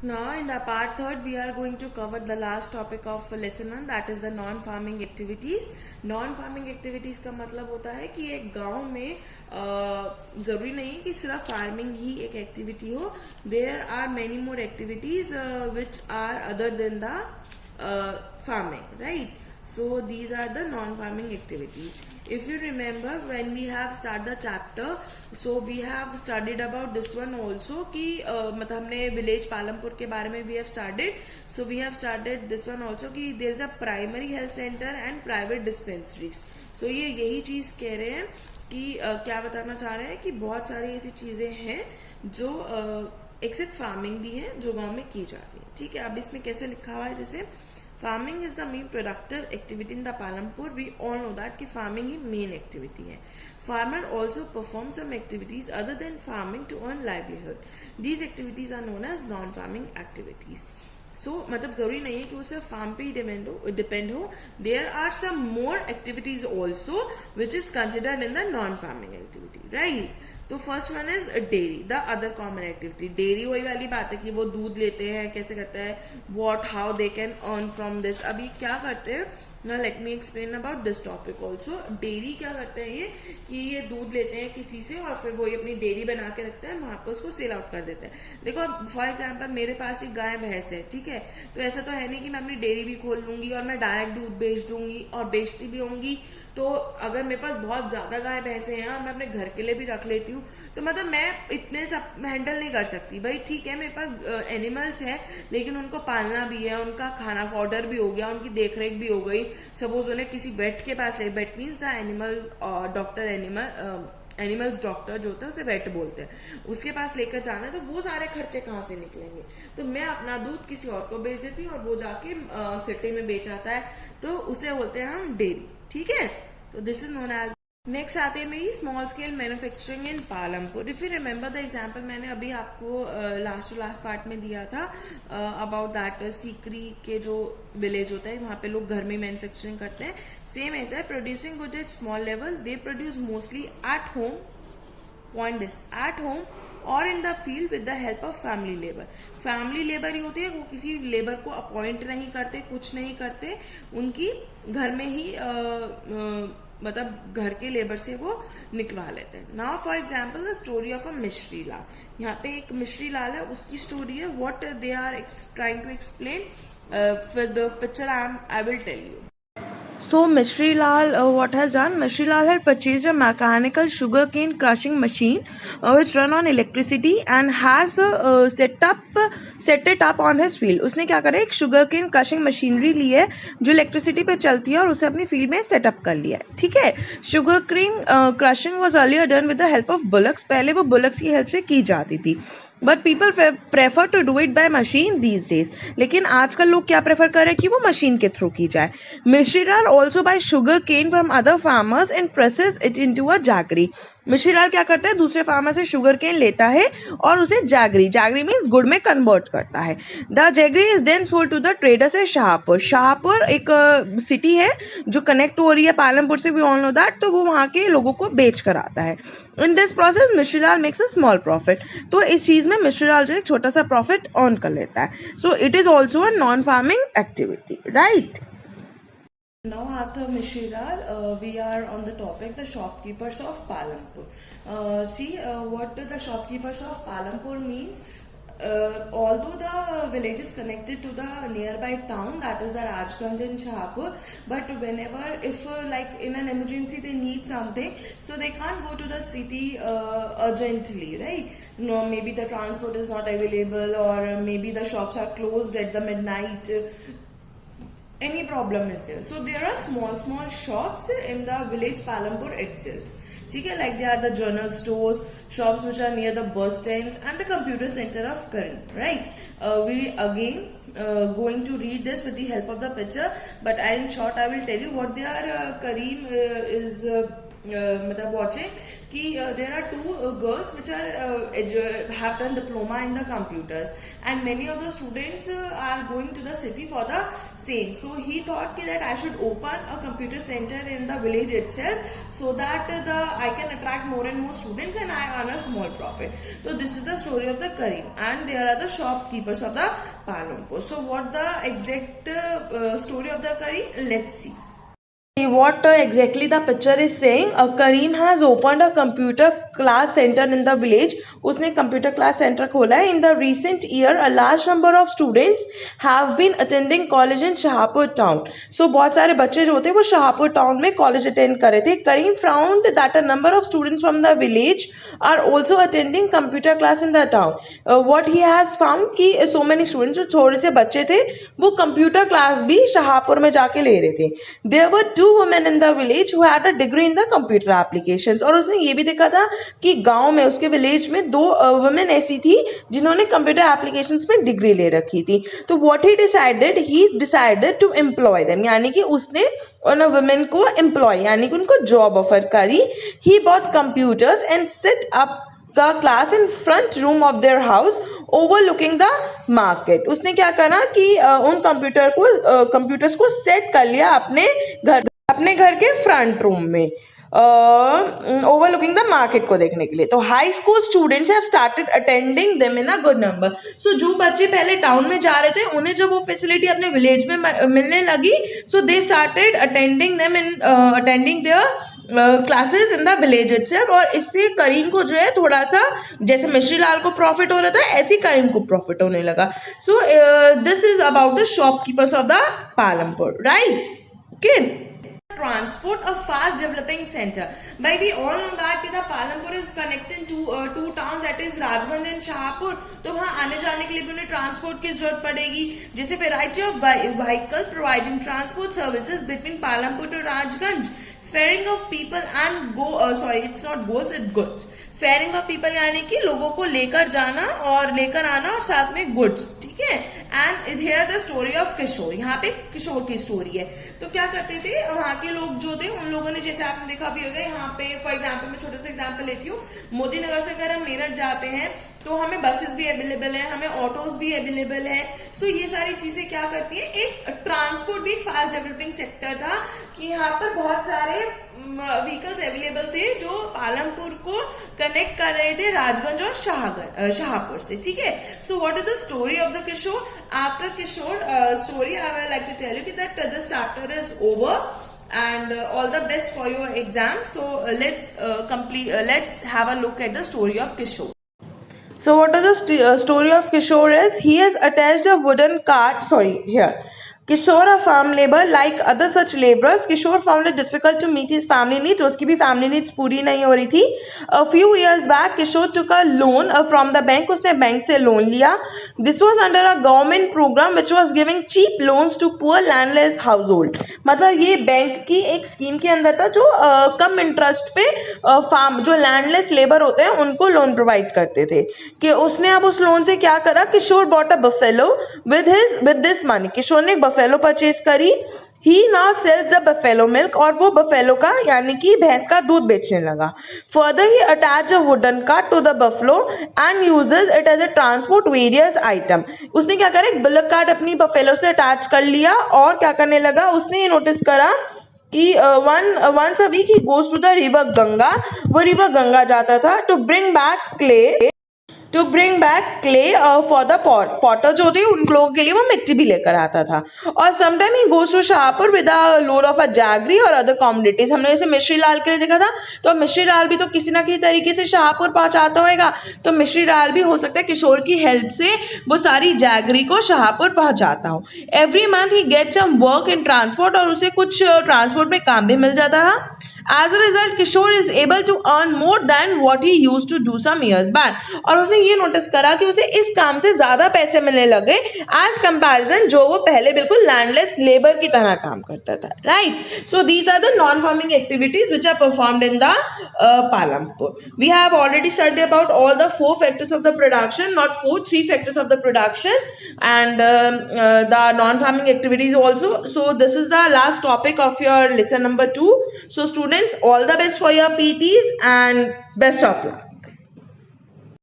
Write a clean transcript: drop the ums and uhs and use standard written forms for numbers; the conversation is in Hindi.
Now, in the part third, we are going to cover the last topic of lesson 1, that is the non-farming activities. Non-farming activities का मतलब होता है कि एक गांव में जरूरी नहीं है कि सिर्फ फार्मिंग ही एक एक्टिविटी हो. There are many more activities which are other than the farming, right? So these are the non-farming activities. If you remember, when we have started the chapter, so we have studied about this one also कि मतलब हमने विलेज पालमपुर के बारे में we have studied. So we have studied this one also कि there is a primary health center and private dispensaries. So ये यही चीज कह रहे हैं कि क्या बताना चाह रहे हैं कि बहुत सारी ऐसी चीजें हैं जो एक्सेप्ट फार्मिंग भी है जो गांव में की जाती है. ठीक है, अब इसमें कैसे लिखा हुआ है, जैसे farming is the main productive activity in the Palampur. We all know that कि फार्मिंग ही मेन एक्टिविटी है. Farmer also perform some activities other than farming to earn livelihood. These activities are known as non farming activities. So मतलब जरूरी नहीं है कि वो सिर्फ फार्म पे ही डिपेंड हो. There are some more activities also which is considered in the non farming activity, right? तो first one is dairy, the other common activity. Dairy वही वाली बात है कि वो दूध लेते हैं, कैसे करते हैं, what how they can earn from this. अभी क्या करते हैं ना, let me explain about this topic also. Dairy क्या करते हैं ये कि ये दूध लेते हैं किसी से और फिर वो ये अपनी डेयरी बना के रखते हैं, वहां पर उसको सेल आउट कर देते हैं. देखो फॉर एग्जाम्पल मेरे पास एक गाय भैंस है, ठीक है, तो ऐसा तो है नहीं कि मैं अपनी डेयरी भी खोल लूंगी और मैं डायरेक्ट दूध बेच दूंगी और बेचती भी होंगी. तो अगर मेरे पास बहुत ज्यादा गाय भैंसे हैं और मैं अपने घर के लिए भी रख लेती हूँ तो मतलब मैं इतने सब हैंडल नहीं कर सकती. भाई ठीक है, मेरे पास एनिमल्स हैं लेकिन उनको पालना भी है, उनका खाना फॉडर भी हो गया, उनकी देखरेख भी हो गई. सपोज उन्हें किसी वेट के पास ले, vet means the animal doctor, animals doctor जो होता है उसे वेट बोलते हैं, उसके पास लेकर जाना है, तो वो सारे खर्चे कहाँ से निकलेंगे. तो मैं अपना दूध किसी और को बेच देती हूँ और वो जाके सिटी में बेच आता है, तो उसे बोलते हैं हम डेयरी. ठीक है, तो this is known as. Next आते हैं मेरी small scale manufacturing in Palampur. If you remember the example मैंने अभी आपको लास्ट पार्ट में दिया था अबाउट दैट सीकरी के जो विलेज होता है वहां पे लोग घर में मैन्युफैक्चरिंग करते हैं. सेम ऐसा है, producing good at small level. They produce mostly at home, point this, at home और in the field with the help of family labour. Family labour ही होती है, वो किसी लेबर को अपॉइंट नहीं करते, कुछ नहीं करते, उनकी घर में ही मतलब घर के लेबर से वो निकलवा लेते हैं. Now for example the story of a Mishri Lal. यहाँ पे एक मिश्री लाल है, उसकी स्टोरी है. What they are trying to explain with the picture I will tell you. So Mishri Lal, what has done? Mishri Lal had purchased a mechanical sugarcane crushing machine which run on electricity and has set it up on his field. उसने क्या करा, एक sugarcane crushing machinery ली है जो इलेक्ट्रिसिटी पे चलती है और उसे अपनी फील्ड में सेटअप कर लिया है. ठीक है, sugarcane crushing was earlier done with the help of bullocks. पहले वो bullocks की हेल्प से की जाती थी. But people prefer to do it by machine these days. लेकिन आजकल लोग क्या प्रेफर कर रहे हैं कि वो मशीन के थ्रू की जाए. Mishri Lal also buy sugar cane from other farmers and processes it into a jaggery. Mishri Lal क्या करता है, दूसरे फार्मर से शुगर केन लेता है और उसे जैगरी मीन्स गुड़ में कन्वर्ट करता है. The jaggery is then sold to the traders at Shahpur. Shahpur एक सिटी है जो कनेक्ट हो रही है पालमपुर से, वी ऑल नो दैट. तो वो वहाँ के लोगों को बेच कर आता है. In this process Mishri Lal makes a small profit. तो इस चीज में मिश्री लाल जो एक छोटा सा प्रॉफिट अर्न कर लेता है. So it is also a non farming activity, right? Now after Mishri Lal, we are on the topic the shopkeepers of Palampur. See what the shopkeepers of Palampur means. Although the village is connected to the nearby town, that is the Rajganj and Shahpur, but whenever if like in an emergency they need something, so they can't go to the city urgently, right? No, maybe the transport is not available or maybe the shops are closed at the midnight. Any problem is there, so there are small shops in the village Palampur itself. ठीक है, like they are the general stores, shops which are near the bus stands and the computer center of Karim, right? We again going to read this with the help of the picture, but in short I will tell you what they are. Karim is मतलब watching कि there are two girls which are have done diploma in the computers, and many of the students are going to the city for the same. So he thought that I should open a computer center in the village itself, so that I can attract more and more students and I earn a small profit. So this is the story of the Karim, and there are the shopkeepers of the Palampur. So what the exact story of the Karim? Let's see. What exactly the picture is saying, Karim has opened a computer class center in the village. उसने computer class center खोला है. In the recent year, a large number of students have been attending college in Shahpur town. So बहुत सारे बच्चे जो होते हैं वो शाहपुर टाउन में college attend कर रहे थे. Karim found that a number of students from the village are also attending computer class in the town. What he has found कि so many students जो थोड़े से बच्चे थे वो computer class भी शाहपुर में जाके ले रहे थे. There were two women in the village who had a degree in the computer applications. और उसने ये भी देखा था कि गांव में उसके विलेज में दो वुमेन ऐसी थी जिन्होंने कंप्यूटर एप्लीकेशंस में डिग्री ले रखी थी. तो what he decided to employ them, यानी कि उसने उन वुमेन को एम्प्लॉय यानी कि उनको जॉब ऑफर करी. He bought computers and set up the class in front room of their house overlooking the market. उसने क्या करा कि उन कंप्यूटर्स को सेट कर लिया अपने घर के फ्रंट रूम में ओवरलुकिंग द मार्केट को देखने के लिए. तो high school students have started attending them in a good number. So जो बच्चे पहले टाउन में जा रहे थे उन्हें जब वो फैसिलिटी अपने विलेज में मिलने लगी, so they started attending their classes in the village itself. और इससे करीम को जो है थोड़ा सा जैसे मिश्री लाल को प्रॉफिट हो रहा था ऐसे ही करीम को प्रॉफिट होने लगा. So this is about the shopkeepers of the Palampur, right? Okay. Transport, a fast developing center. By we all know that the Palampur is connected to two towns, that is Rajganj and Shahpur. तो वहाँ आने जाने के लिए भी उन्हें ट्रांसपोर्ट की जरूरत पड़ेगी. जैसे variety of vehicle providing transport services between Palampur to Rajganj. Ferrying of people and it's not goods, it's goods. Ferrying of people यानी कि लोगों को लेकर जाना और लेकर आना और साथ में गुड्स, ठीक है. And here the story of Kishor. यहाँ पे किशोर की स्टोरी है. तो क्या करते थे वहां के लोग जो थे, उन लोगों ने जैसे आपने देखा भी होगा यहाँ पे फॉर एग्जाम्पल मैं छोटा सा एग्जाम्पल लेती हूँ. मोदी नगर से अगर हम मेरठ जाते हैं तो हमें बसेस भी अवेलेबल है, हमें ऑटोज भी अवेलेबल है. सो ये सारी चीजें क्या करती है, एक ट्रांसपोर्ट भी फास्ट डेवलपिंग सेक्टर था कि यहाँ पर बहुत सारे व्हीकल्स अवेलेबल थे जो पालमपुर को कनेक्ट कर रहे थे राजगंज और शाहपुर से, ठीक है. So what is the story of the Kishore? After Kishore story I would like to tell you that this chapter is over and all the best for your exam. So let's have a look at the story of Kishore. So what is the story of Kishore is, he has attached a wooden cart, Kishore, a farm labor like other such laborers, Kishore found it difficult to meet his family needs. उसकी भी family needs पूरी नहीं हो रही थी. A few years back, Kishore took a loan from the bank. उसने बैंक से लोन लिया. This was under a government program which was giving cheap loans to poor landless household. मतलब ये बैंक की एक स्कीम के अंदर था जो कम इंटरेस्ट पे फार्म जो लैंडलेस लेबर होते हैं उनको लोन प्रोवाइड करते थे. कि उसने अब उस लोन से क्या करा, Kishor bought a buffalo with this money. Kishor ने बफेलो परचेज करी. He now sells the buffalo milk और वो बफेलो का यानी कि भैंस का दूध बेचने लगा. Further he attached a wooden cart to the buffalo and uses it as a transport various item. उसने क्या करा, एक बुलक कार्ट अपनी बफेलो से अटैच कर लिया और क्या करने लगा, उसने ये नोटिस करा कि once a week he goes to the river Ganga. वो रिवर गंगा जाता था to bring back clay for the potter जो थे उन लोगों के लिए वो मिट्टी भी लेकर आता था. और sometime he goes to Shahpur with a load of a jaggery और अदर कमोडिटीज. हमने जैसे मिश्री लाल के लिए देखा था, तो मिश्री लाल भी तो किसी ना किसी तरीके से शाहपुर पहुंचाता होगा. तो मिश्री लाल भी हो सकता है किशोर की हेल्प से वो सारी जैगरी को शाहपुर पहुंचाता हो. Every month he get some work in transport और उसे कुछ ट्रांसपोर्ट में काम भी मिल जाता था. As a result, Kishore is able to earn more than what he used to do some years back. और उसने ये नोटिस करा कि उसे इस काम से ज्यादा पैसे मिलने लगे as comparison जो वो पहले बिल्कुल लैंडलेस लेबर की तरह काम करता था, right? So these are the non-farming activities which are performed in the Palampur. We have already studied about all the 4 factors of the production, not 4, 3 factors of the production, and the non-farming activities also. So this is the last topic of your lesson number 2. So students, all the best for your PTs and best of luck.